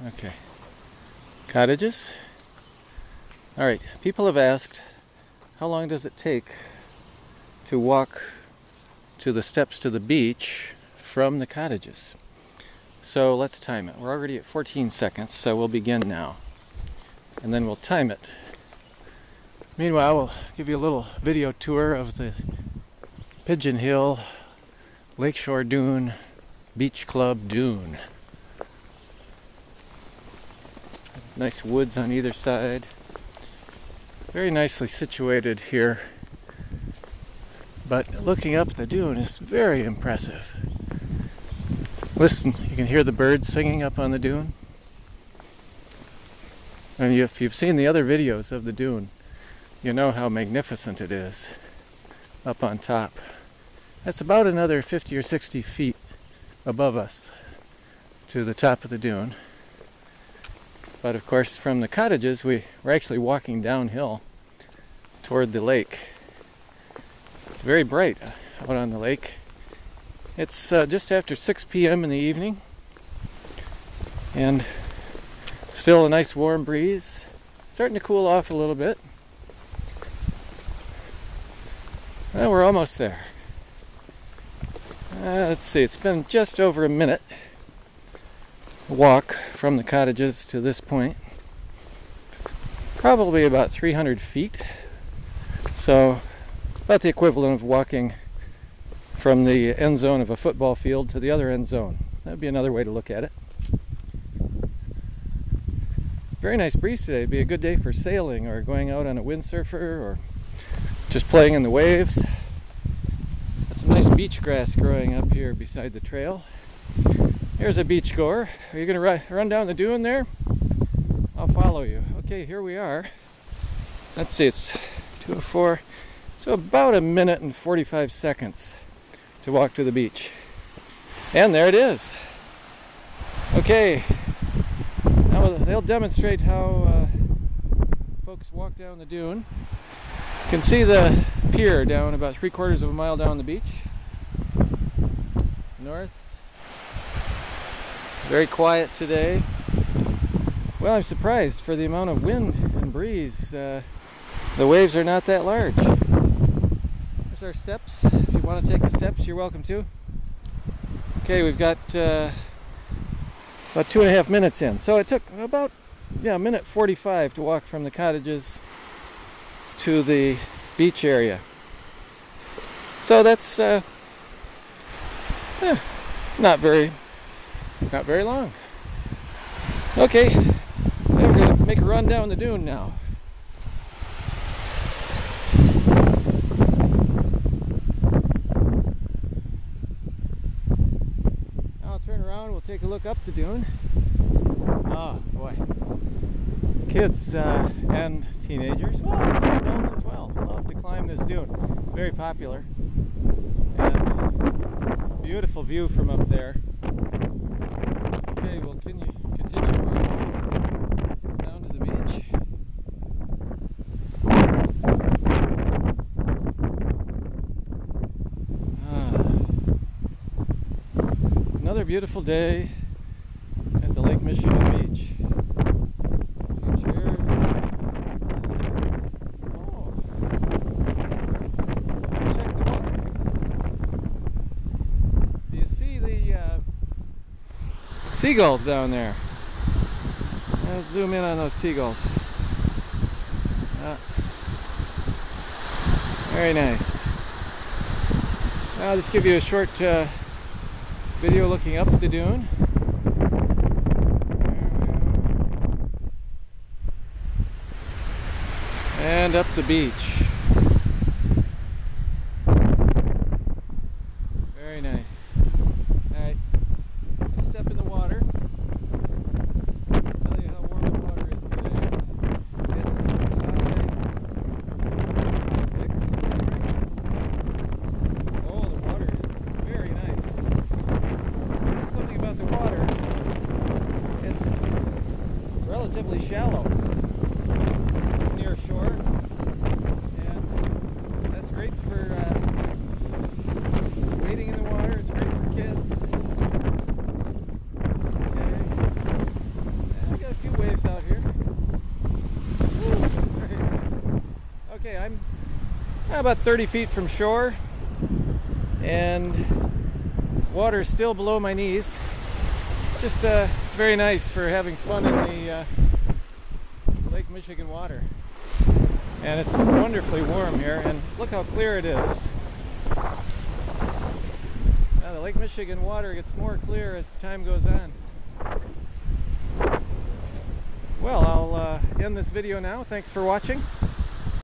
Okay. Cottages. Alright, people have asked, how long does it take to walk to the steps to the beach from the cottages? So let's time it. We're already at 14 seconds, so we'll begin now. And then we'll time it. Meanwhile, we'll give you a little video tour of the Pigeon Hill Lakeshore Dune Beach Club Dune. Nice woods on either side. Very nicely situated here. But looking up the dune is very impressive. Listen, you can hear the birds singing up on the dune. And if you've seen the other videos of the dune, you know how magnificent it is up on top. That's about another 50 or 60 feet above us to the top of the dune. But of course, from the cottages, we're actually walking downhill toward the lake. It's very bright out on the lake. It's just after 6 p.m. in the evening, and still a nice warm breeze. Starting to cool off a little bit. Well, we're almost there. Let's see, it's been just over a minute walk from the cottages to this point. Probably about 300 feet. So, about the equivalent of walking from the end zone of a football field to the other end zone. That would be another way to look at it. Very nice breeze today. It'd be a good day for sailing or going out on a windsurfer or just playing in the waves. Got some nice beach grass growing up here beside the trail. Here's a beach goer. Are you going to run down the dune there? I'll follow you. Okay, here we are. Let's see, it's 2:04. So about a minute and 45 seconds to walk to the beach. And there it is. Okay. Now they'll demonstrate how folks walk down the dune. You can see the pier down about 3/4 of a mile down the beach. North. Very quiet today. Well, I'm surprised for the amount of wind and breeze. The waves are not that large. There's our steps. If you want to take the steps, you're welcome to. Okay, we've got about 2.5 minutes in. So it took about a minute 45 to walk from the cottages to the beach area. So that's not very long. Okay, we're going to make a run down the dune now. I'll turn around, we'll take a look up the dune. Oh boy. Kids and teenagers, well, and some adults as well, love to climb this dune. It's very popular. And beautiful view from up there. Okay, we'll continue down to the beach. Another beautiful day at the Lake Michigan Beach. Cheers. Oh. Let's check the water. Do you see the seagulls down there? Let's zoom in on those seagulls. Very nice. I'll just give you a short video looking up at the dune. And up the beach. Very nice. Alright, let's step in the water. I'll tell you how warm the water is today. It's 6. Oh, the water is very nice. There's something about the water. It's relatively shallow near shore. And that's great for wading in the water. It's great for kids. Okay. about 30 feet from shore, and water is still below my knees. It's just it's very nice for having fun in the Lake Michigan water, and it's wonderfully warm here, and look how clear it is. Now the Lake Michigan water gets more clear as the time goes on. Well, I'll end this video now. Thanks for watching.